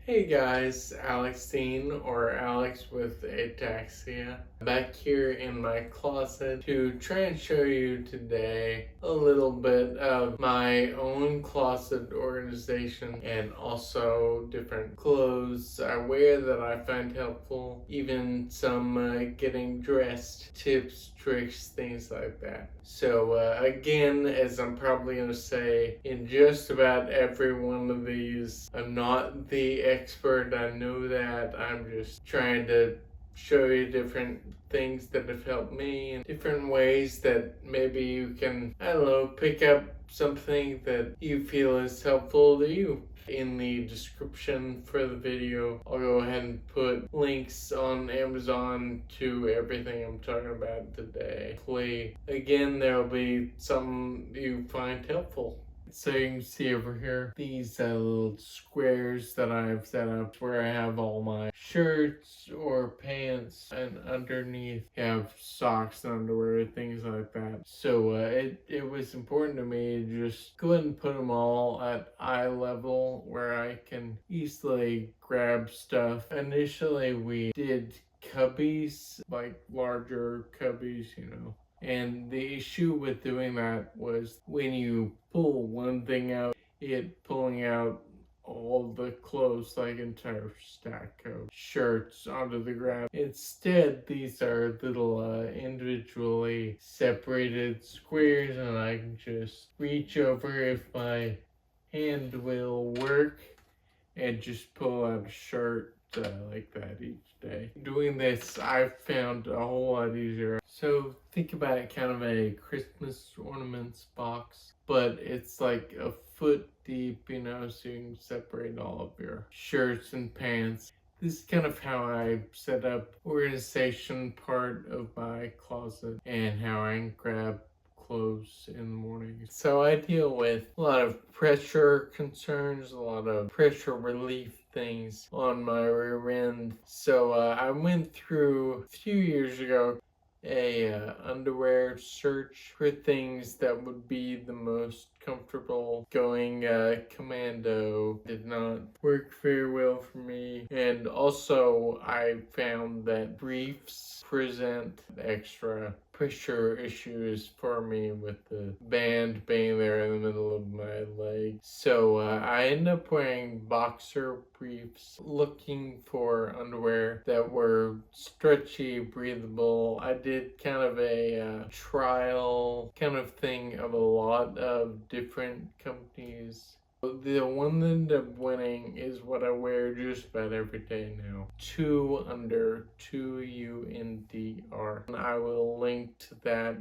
Hey guys, Alexine or Alex with Ataxia back here in my closet to try and show you today a little bit of my own closet organization and also different clothes I wear that I find helpful, even some getting dressed tips, tricks, things like that. So again, as I'm probably going to say in just about every one of these, I'm not the expert, I know that. I'm just trying to show you different things that have helped me in different ways that maybe you can, I don't know, pick up something that you feel is helpful to you. In the description for the video, I'll go ahead and put links on Amazon to everything I'm talking about today. Hopefully, again, there'll be something you find helpful. So you can see over here these little squares that I've set up where I have all my shirts or pants, and underneath have socks and underwear, things like that. So it was important to me to just go ahead and put them all at eye level where I can easily grab stuff. Initially we did cubbies, like larger cubbies, And the issue with doing that was when you pull one thing out, it pulling out all the clothes, like entire stack of shirts onto the ground. Instead, these are little individually separated squares, and I can just reach over if my hand will work and just pull out a shirt like that each day. Doing this, I've found a whole lot easier. So think about it kind of a Christmas ornaments box, but it's like a foot deep, so you can separate all of your shirts and pants. This is kind of how I set up organization part of my closet and how I can grab clothes in the morning. So I deal with a lot of pressure concerns, a lot of pressure relief things on my rear end. So I went through a few years ago a underwear search for things that would be the most comfortable. Going commando did not work very well for me, and also I found that briefs present extra pressure issues for me with the band being there in the middle of my leg. So I ended up wearing boxer briefs, looking for underwear that were stretchy, breathable. I did kind of a trial kind of thing of a lot of different companies. The one that ended up winning is what I wear just about every day now. 2Under, 2UNDR. And I will link to that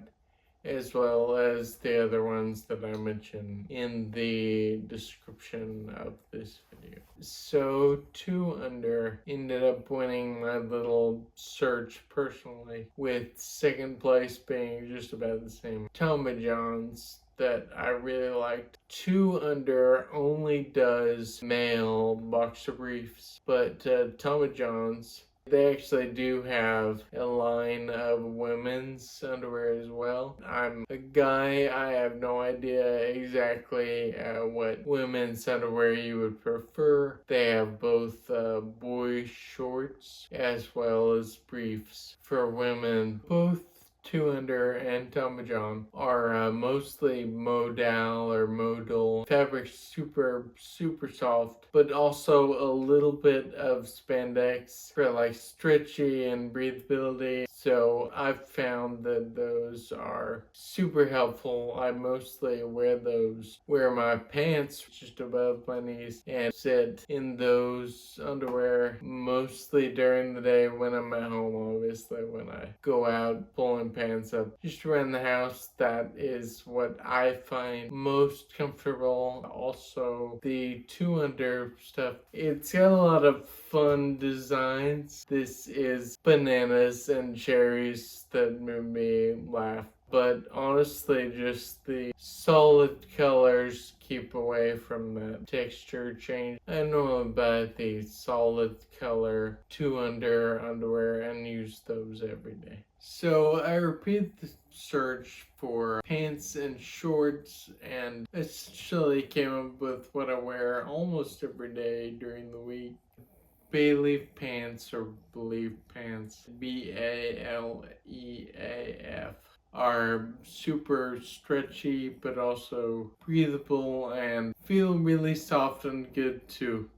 as well as the other ones that I mentioned in the description of this video. So 2Under ended up winning my little search personally, with second place being just about the same Tommy John's that I really liked. 2Under only does male boxer briefs, but Tommy John's, they actually do have a line of women's underwear as well. I'm a guy, I have no idea exactly what women's underwear you would prefer. They have both boy shorts as well as briefs for women. Both 2Under and Tommy John are mostly modal fabric, super soft, but also a little bit of spandex for like stretchy and breathability. So I've found that those are super helpful. I mostly wear my pants just above my knees and sit in those underwear mostly during the day when I'm at home. Obviously when I go out pulling pants up just around the house, that is what I find most comfortable. Also the 2Under stuff, it's got a lot of fun designs. This is bananas and cherries that made me laugh But honestly, just the solid colors keep away from the texture change. I normally buy the solid color 2 under underwear and use those every day. So I repeat the search for pants and shorts and essentially came up with what I wear almost every day during the week. Bayleaf pants or Believe pants, Baleaf, are super stretchy but also breathable and feel really soft and good too.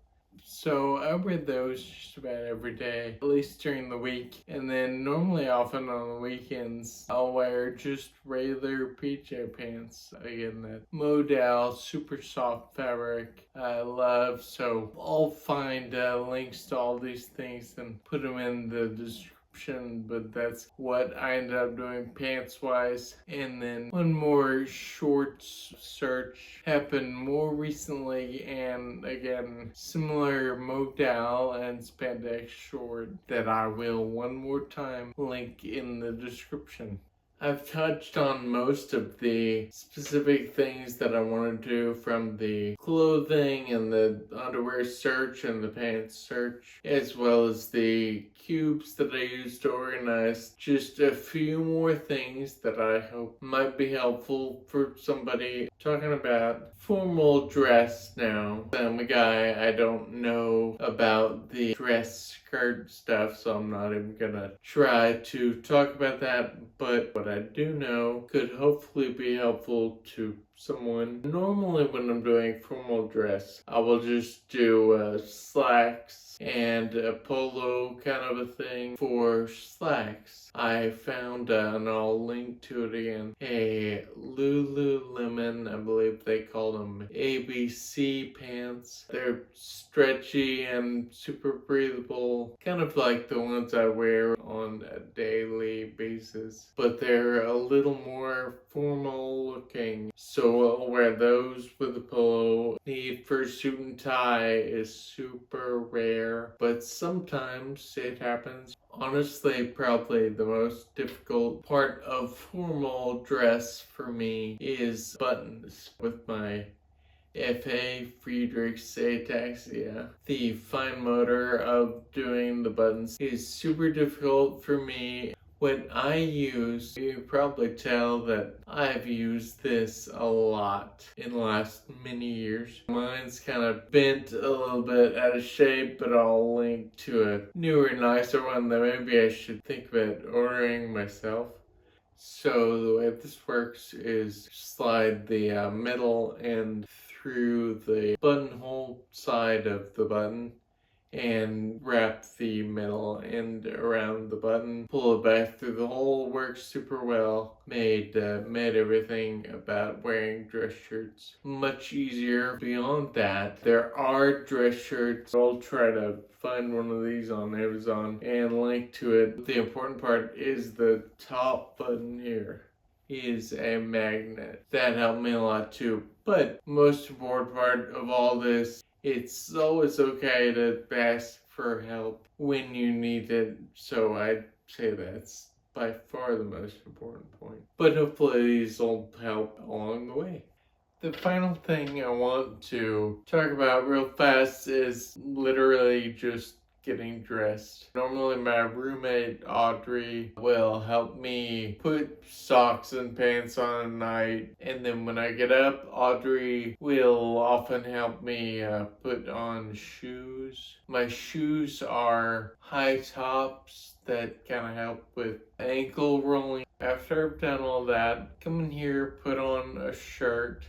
So I wear those just about every day, at least during the week. And then normally often on the weekends, I'll wear just regular PJ pants. Again, that modal super soft fabric I love. So I'll find links to all these things and put them in the description, but that's what I ended up doing pants wise. And then one more shorts search happened more recently, and again similar modal and spandex short that I will one more time link in the description. I've touched on most of the specific things that I want to do, from the clothing and the underwear search and the pants search, as well as the cubes that I use to organize. Just a few more things that I hope might be helpful for somebody talking about formal dress now. I'm a guy, I don't know about the dress skirt stuff, so I'm not even gonna try to talk about that, but what I do know could hopefully be helpful to someone. Normally when I'm doing formal dress, I will just do slacks and a polo kind of a thing. For slacks, I found, and I'll link to it again, a Lululemon, I believe they call them ABC pants. They're stretchy and super breathable, kind of like the ones I wear on a daily basis, but they're a little more formal looking. So I'll wear those with a polo. Need for suit and tie is super rare, but sometimes it happens. Honestly, probably the most difficult part of formal dress for me is buttons. With my F.A. Friedrich's Ataxia, the fine motor of doing the buttons is super difficult for me. What I use, you can probably tell that I've used this a lot in the last many years. Mine's kind of bent a little bit out of shape, but I'll link to a newer, nicer one that maybe I should think about ordering myself. So the way this works is slide the middle end through the buttonhole side of the button and wrap the metal end around the button, pull it back through the hole. Works super well. Made everything about wearing dress shirts much easier. Beyond that, there are dress shirts. I'll try to find one of these on Amazon and link to it. The important part is the top button here is a magnet. That helped me a lot too. But most important part of all this, it's always okay to ask for help when you need it. So I'd say that's by far the most important point. But hopefully these will help along the way. The final thing I want to talk about real fast is literally just getting dressed. Normally my roommate Audrey will help me put socks and pants on at night, and then when I get up, Audrey will often help me put on shoes. My shoes are high tops that kind of help with ankle rolling. After I've done all that, come in here, put on a shirt.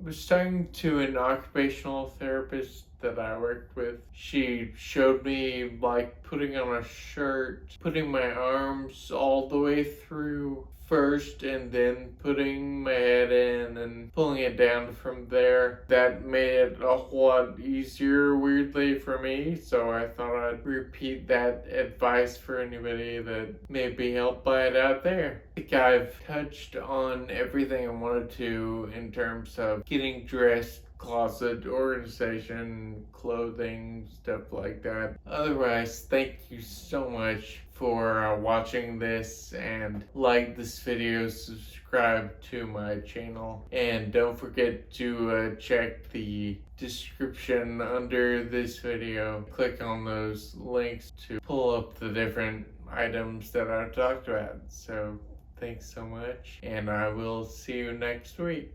I was talking to an occupational therapist that I worked with. She showed me like putting on a shirt, putting my arms all the way through first, and then putting my head in and pulling it down from there. That made it a whole lot easier, weirdly, for me, so I thought I'd repeat that advice for anybody that may be helped by it out there. I think I've touched on everything I wanted to in terms of getting dressed, closet organization, clothing, stuff like that. Otherwise, thank you so much for watching this, and like this video, subscribe to my channel, and don't forget to check the description under this video. Click on those links to pull up the different items that I talked about. So thanks so much, and I will see you next week.